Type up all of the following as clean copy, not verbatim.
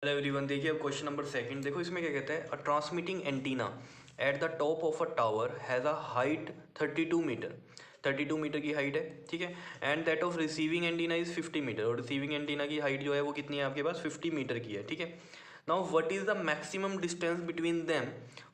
Hello everyone, देखिए अब question number second देखो। इसमें क्या कहता है, a transmitting antenna at the top of a tower has a height 32 metre. 32 metre की हाइट है, ठीक है। And that of receiving antenna is 50 metre, और रिसीविंग एंटीना की हाइट जो है वो कितनी है आपके पास, 50 मीटर की है, ठीक है। Now what is the maximum distance between them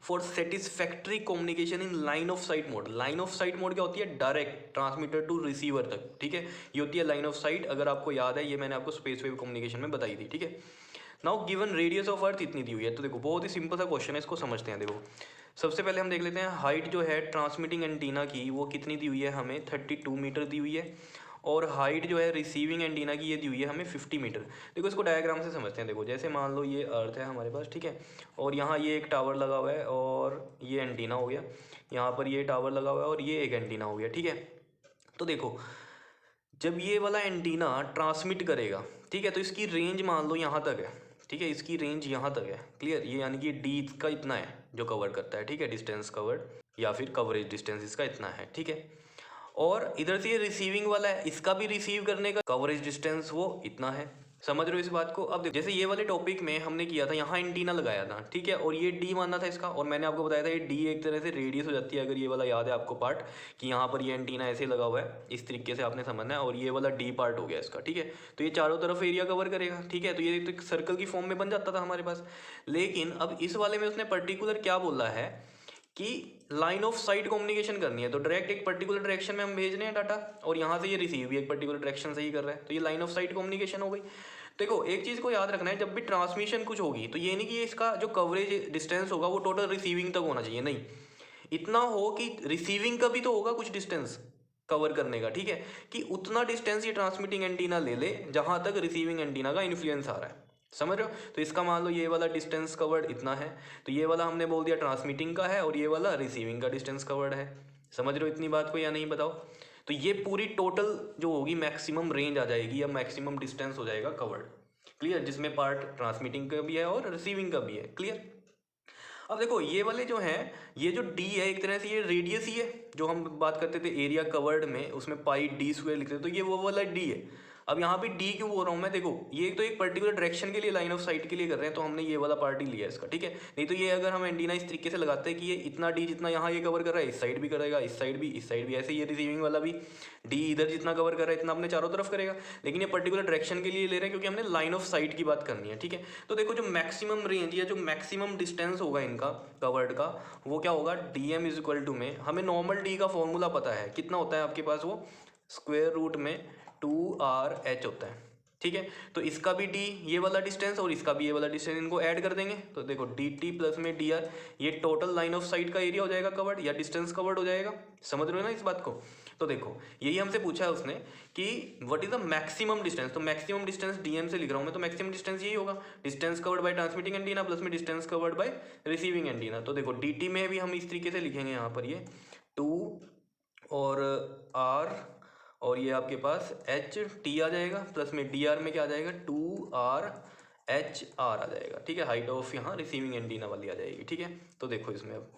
for satisfactory communication in line of site mode. Line of site mode क्या होती है, डायरेक्ट ट्रांसमीटर टू रिसीवर तक, ठीक है। ये होती है लाइन ऑफ साइट, अगर आपको याद है ये मैंने आपको स्पेस वेव कम्युनिकेशन में बताई थी, ठीक है। Now given radius of earth इतनी दी हुई है, तो देखो बहुत ही सिंपल सा क्वेश्चन है, इसको समझते हैं। देखो सबसे पहले हम देख लेते हैं हाइट जो है ट्रांसमिटिंग एंटीना की वो कितनी दी हुई है, हमें 32 मीटर दी हुई है। और हाइट जो है रिसीविंग एंटीना की ये दी हुई है हमें 50 मीटर। देखो इसको डायग्राम से समझते हैं। देखो जैसे मान लो ये अर्थ है हमारे पास, ठीक है, और यहाँ ये एक टावर लगा हुआ है और ये एंटीना हो गया, यहाँ पर ये टावर लगा हुआ है और ये एक एंटीना हो गया, ठीक है। तो देखो जब ये वाला एंटीना ट्रांसमिट करेगा, ठीक है, तो इसकी रेंज मान लो यहाँ तक है, ठीक है, इसकी रेंज यहाँ तक है, क्लियर। ये यानी कि डी का इतना है जो कवर करता है, ठीक है, डिस्टेंस कवर्ड या फिर कवरेज डिस्टेंस इसका इतना है, ठीक है। और इधर से ये रिसीविंग वाला है, इसका भी रिसीव करने का कवरेज डिस्टेंस वो इतना है। समझ रहे हो इस बात को। अब देखो जैसे ये वाले टॉपिक में हमने किया था, यहाँ एंटीना लगाया था, ठीक है, और ये डी मानना था इसका, और मैंने आपको बताया था ये डी एक तरह से रेडियस हो जाती है, अगर ये वाला याद है आपको पार्ट, कि यहाँ पर ये एंटीना ऐसे लगा हुआ है, इस तरीके से आपने समझना है, और ये वाला डी पार्ट हो गया इसका, ठीक है। तो ये चारों तरफ एरिया कवर करेगा, ठीक है, तो ये तो एक सर्कल की फॉर्म में बन जाता था हमारे पास। लेकिन अब इस वाले में उसने पर्टिकुलर क्या बोला है कि लाइन ऑफ साइट कम्युनिकेशन करनी है, तो डायरेक्ट एक पर्टिकुलर डायरेक्शन में हम भेज रहे हैं डाटा, और यहाँ से ये रिसीव भी एक पर्टिकुलर डायरेक्शन से ही कर रहा है, तो ये लाइन ऑफ साइट कम्युनिकेशन हो गई। देखो एक चीज़ को याद रखना है, जब भी ट्रांसमिशन कुछ होगी तो ये नहीं कि इसका जो कवरेज डिस्टेंस होगा वो टोटल रिसीविंग तक होना चाहिए, नहीं, इतना हो कि रिसीविंग का भी तो होगा कुछ डिस्टेंस कवर करने का, ठीक है, कि उतना डिस्टेंस ये ट्रांसमिटिंग एंटीना ले ले जहाँ तक रिसीविंग एंटीना का इन्फ्लुएंस आ रहा है। समझ रहे हो। तो इसका मान लो ये वाला डिस्टेंस कवर्ड इतना है, तो ये वाला हमने बोल दिया ट्रांसमिटिंग का है, और ये वाला रिसीविंग का डिस्टेंस कवर्ड है। समझ रहे हो इतनी बात को या नहीं, बताओ। तो ये पूरी टोटल जो होगी मैक्सिमम रेंज आ जाएगी या मैक्सिमम डिस्टेंस हो जाएगा कवर्ड, क्लियर, जिसमें पार्ट ट्रांसमिटिंग का भी है और रिसीविंग का भी है, क्लियर। अब देखो ये वाले जो हैं, ये जो डी है एक तरह से ये रेडियस ही है, जो हम बात करते थे एरिया कवर्ड में, उसमें पाई डी स्क्वायर लिखते थे, तो ये वो वाला डी है। अब यहाँ पे डी क्यों बोल रहा हूँ मैं, देखो ये तो एक पर्टिकुलर डायरेक्शन के लिए लाइन ऑफ साइट के लिए कर रहे हैं, तो हमने ये वाला पार्ट ही लिया है इसका, ठीक है। नहीं तो ये अगर हम एंटीना इस तरीके से लगाते हैं कि ये इतना डी जितना यहाँ ये कवर कर रहा है, इस साइड भी करेगा, इस साइड भी, इस साइड भी, ऐसे ये रिसीविंग वाला भी डी इधर जितना कवर कर रहा है इतना अपने चारों तरफ करेगा। लेकिन ये पर्टिकुलर डायरेक्शन के लिए ले रहे हैं क्योंकि हमने लाइन ऑफ साइट की बात करनी है, ठीक है। तो देखो जो मैक्सिमम रेंज या जो मैक्सिमम डिस्टेंस होगा इनका कवर्ड का, वो क्या होगा, D M is equal to में, हमें नॉर्मल डी का फॉर्मूला पता है, कितना होता है आपके पास, वो स्क्वेयर रूट में 2r/h होता है, ठीक है। तो इसका भी डी ये वाला डिस्टेंस और इसका भी ये वाला डिस्टेंस, इनको ऐड कर देंगे, तो देखो डी टी प्लस में डी आर, ये टोटल लाइन ऑफ साइट का एरिया हो जाएगा कवर्ड या डिस्टेंस कवर्ड हो जाएगा। समझ रहे हो ना इस बात को। तो देखो यही हमसे पूछा है उसने कि what is the maximum distance, तो मैक्सिमम डिस्टेंस डीएम से लिख रहा हूँ मैं, तो मैक्सिमम डिस्टेंस यही होगा, distance covered by transmitting antenna plus में distance covered by receiving antenna. तो देखो डी में भी हम इस तरीके से लिखेंगे, यहाँ पर ये 2 और r, और ये आपके पास एच टी आ जाएगा, प्लस में डी आर में क्या आ जाएगा, 2r/h/r आ जाएगा, ठीक है। हाइट ऑफ यहाँ रिसीविंग एंटीना वाली आ जाएगी, ठीक है। तो देखो इसमें अब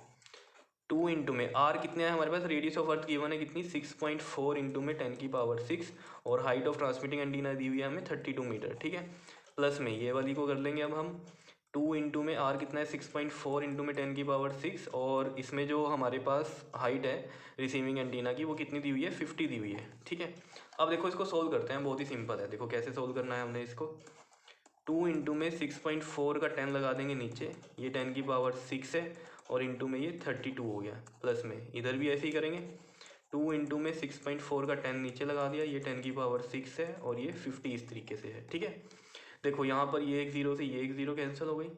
2 इंटू में r कितने हैं हमारे पास, रेडियस ऑफ अर्थ गिवन है कितनी, 6.4 इंटू में 10⁶, और हाइट ऑफ ट्रांसमिटिंग एंटीना दी हुई है हमें 32 मीटर, ठीक है। प्लस में ये वाली को कर लेंगे अब हम, 2 इंटू में r कितना है, 6.4 इंटू में 10⁶, और इसमें जो हमारे पास हाइट है रिसीविंग एंटीना की वो कितनी दी हुई है, 50 दी हुई है, ठीक है। अब देखो इसको सोल्व करते हैं, बहुत ही सिंपल है। देखो कैसे सोल्व करना है हमने इसको, 2 इंटू में 6.4 का 10 लगा देंगे नीचे, ये 10⁶ है, और इंटू में ये 32 हो गया, प्लस में इधर भी ऐसे ही करेंगे, 2 इंटू में 6.4 का 10 नीचे लगा दिया, ये 10⁶ है, और ये 50 इस तरीके से है, ठीक है। देखो यहाँ पर ये एक जीरो से ये एक जीरो कैंसिल हो गई,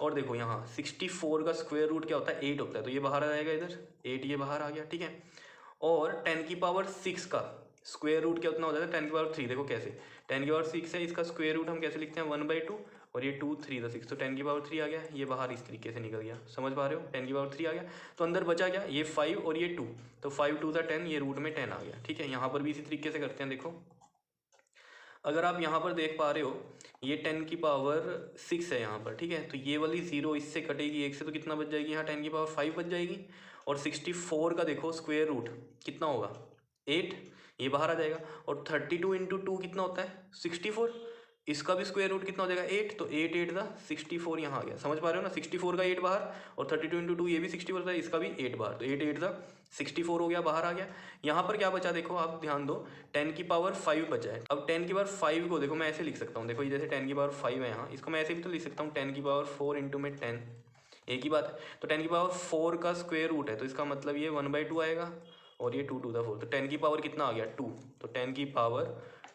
और देखो यहाँ 64 का स्क्वायर रूट क्या होता है, 8 होता है, तो ये बाहर आ जाएगा इधर, 8 ये बाहर आ गया, ठीक है। और 10⁶ का स्क्वायर रूट क्या उतना हो जाता है, 10⁻3, देखो कैसे 10⁻6 है, इसका स्क्वायर रूट हम कैसे लिखते हैं, 1/2, और ये 2 3 द 6, तो 10⁻3 आ गया, ये बाहर इस तरीके से निकल गया, समझ पा रहे हो, 10⁻3 आ गया। तो अंदर बचा क्या, ये 5 और ये 2, तो 5 2 द 10, ये रूट में 10 आ गया, ठीक है। यहाँ पर भी इसी तरीके से करते हैं। देखो अगर आप यहाँ पर देख पा रहे हो, ये 10⁶ है यहाँ पर, ठीक है, तो ये वाली जीरो इससे कटेगी एक से, तो कितना बच जाएगी यहाँ, 10⁵ बच जाएगी। और 64 का देखो स्क्वायर रूट कितना होगा, 8, ये बाहर आ जाएगा। और 32 इंटू 2 कितना होता है, 64, इसका भी स्क्वायर रूट कितना हो जाएगा 8, तो 8 8 दा 64 यहाँ आ गया, समझ पा रहे हो ना। 64 का 8 बाहर, और 32 इंटू 2 ये भी 64 था, इसका भी 8 बाहर, तो 8 8 दा 64 हो गया, बाहर आ गया। यहाँ पर क्या बचा देखो आप ध्यान दो, 10 की पावर 5 बचा है। अब 10 की पावर 5 को देखो मैं ऐसे लिख सकता हूँ, देखो ये जैसे 10 की पावर 5 है यहाँ, इसको मैं ऐसे भी तो लिख सकता हूँ 10 की पावर 4 इंटू में 10, एक ही बात है। तो 10 की पावर 4 का स्क्वायर रूट है, तो इसका मतलब ये 1/2 आएगा, और ये 2 टू द 4, तो 10 की पावर कितना आ गया 2, तो 10 की पावर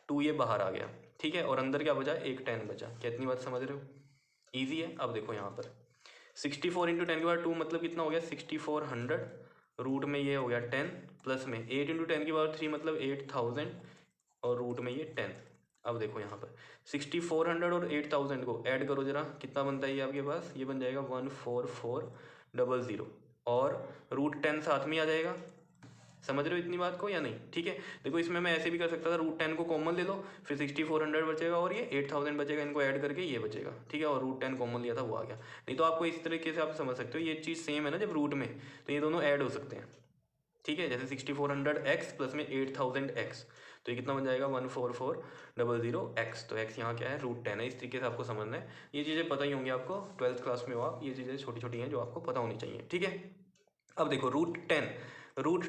2 ये बाहर आ गया, ठीक है। और अंदर क्या बचा, एक 10 बचा। कितनी बात समझ रहे हो, ईजी है। अब देखो यहाँ पर 64 इंटू 10 की पावर 2 मतलब कितना हो गया 6400, रूट में ये हो गया 10, प्लस में 8 इंटू 10 की पावर 3 मतलब 8000, और रूट में ये 10। अब देखो यहाँ पर 6400 और 8000 को ऐड करो जरा, कितना बनता है ये आपके पास, ये बन जाएगा 14400, और रूट 10 साथ में आ जाएगा। समझ रहे हो इतनी बात को या नहीं, ठीक है। देखो इसमें मैं ऐसे भी कर सकता था, रूट 10 को कॉमन ले लो, फिर 6400 बचेगा, और ये 8000 बचेगा, इनको ऐड करके ये बचेगा, ठीक है, और रूट 10 कॉमन लिया था वो आ गया। नहीं तो आपको इस तरीके से आप समझ सकते हो, ये चीज़ सेम है ना जब रूट में, तो ये दोनों ऐड हो सकते हैं, ठीक है। जैसे 6400x प्लस में 8000x, तो ये कितना बन जाएगा 14400x, तो x यहाँ क्या है रूट 10 है। इस तरीके से आपको समझना है, ये चीज़ें पता ही होंगी आपको, 12th क्लास में हो आप, ये चीज़ें छोटी छोटी हैं जो आपको पता होनी चाहिए, ठीक है। अब देखो रूट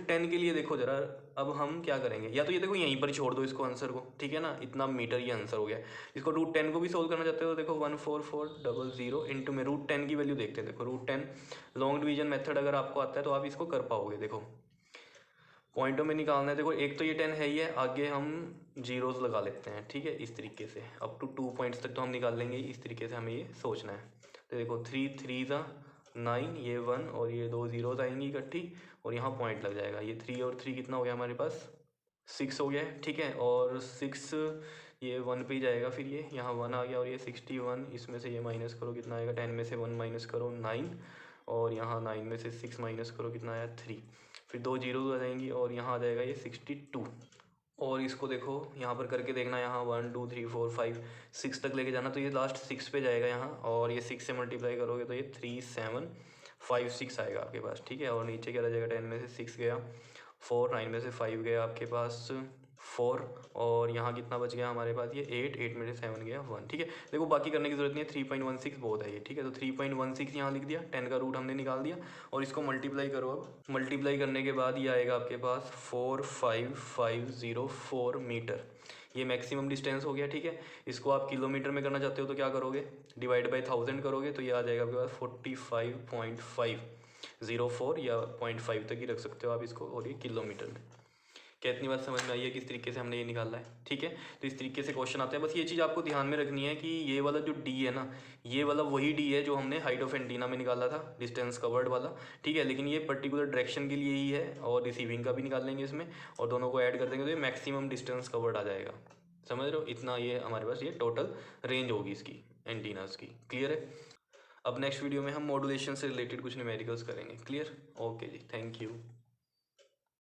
10 के लिए देखो जरा, अब हम क्या करेंगे, या तो ये देखो यहीं पर छोड़ दो इसको आंसर को, ठीक है ना, इतना मीटर ये आंसर हो गया। इसको रूट 10 को भी सोल्व करना चाहते हो, देखो 14400 इंटू में रूट 10 की वैल्यू देखते हैं। देखो रूट 10 लॉन्ग डिवीजन मेथड अगर आपको आता है तो आप इसको कर पाओगे। देखो पॉइंटों में निकालना है, देखो एक तो ये 10 है ही है, आगे हम जीरोस लगा लेते हैं, ठीक है, इस तरीके से अप टू 2 पॉइंट्स तक तो हम निकाल लेंगे, इस तरीके से हमें ये सोचना है। तो देखो 3 3 ज़ा 9, ये 1 और ये 2 जीरोस आएंगी इकट्ठी, और यहाँ पॉइंट लग जाएगा। ये 3 और 3 कितना हो गया हमारे पास 6 हो गया है, ठीक है, और 6 ये 1 पे ही जाएगा, फिर ये यहाँ 1 आ गया, और ये 61, इसमें से ये माइनस करो कितना आएगा, 10 में से 1 माइनस करो 9, और यहाँ 9 में से 6 माइनस करो कितना आया 3, फिर 2 जीरो आ जाएंगी, और यहाँ आ जाएगा ये 62। और इसको देखो यहाँ पर करके देखना, यहाँ 1 2 3 4 5 6 तक लेके जाना, तो ये लास्ट 6 पे जाएगा यहाँ, और ये 6 से मल्टीप्लाई करोगे तो ये 3 7 5 6 आएगा आपके पास, ठीक है। और नीचे क्या रह जाएगा, 10 में से 6 गया 4, 9 में से 5 गया आपके पास 4, और यहाँ कितना बच गया हमारे पास ये 8, 8 में से 7 गया 1, ठीक है। देखो बाकी करने की जरूरत नहीं है, 3.16 बहुत है ये, ठीक है। तो 3.16 यहाँ लिख दिया, 10 का रूट हमने निकाल दिया, और इसको मल्टीप्लाई करो। अब मल्टीप्लाई करने के बाद ये आएगा आपके पास 45504 मीटर, ये मैक्सिमम डिस्टेंस हो गया, ठीक है। इसको आप किलोमीटर में करना चाहते हो तो क्या करोगे, डिवाइड बाई 1000 करोगे, तो ये आ जाएगा आपके पास 45.504, या 0.5 तक ही रख सकते हो आप इसको, और ये किलोमीटर में। क्या इतनी बात समझ में आई है किस तरीके से हमने ये निकाला है, ठीक है। तो इस तरीके से क्वेश्चन आते हैं, बस ये चीज़ आपको ध्यान में रखनी है कि ये वाला जो डी है ना, ये वाला वही डी है जो हमने हाइट ऑफ एंटीना में निकाला था, डिस्टेंस कवर्ड वाला, ठीक है। लेकिन ये पर्टिकुलर डायरेक्शन के लिए ही है, और रिसीविंग का भी निकाल लेंगे इसमें, और दोनों को ऐड कर देंगे तो ये मैक्सिमम डिस्टेंस कवर्ड आ जाएगा। समझ रहे हो, इतना ये हमारे पास ये टोटल रेंज होगी इसकी एंटीनास की, क्लियर है। अब नेक्स्ट वीडियो में हम मॉड्यूलेशन से रिलेटेड कुछ न्यूमेरिकल्स करेंगे, clear. Okay ji, thank you.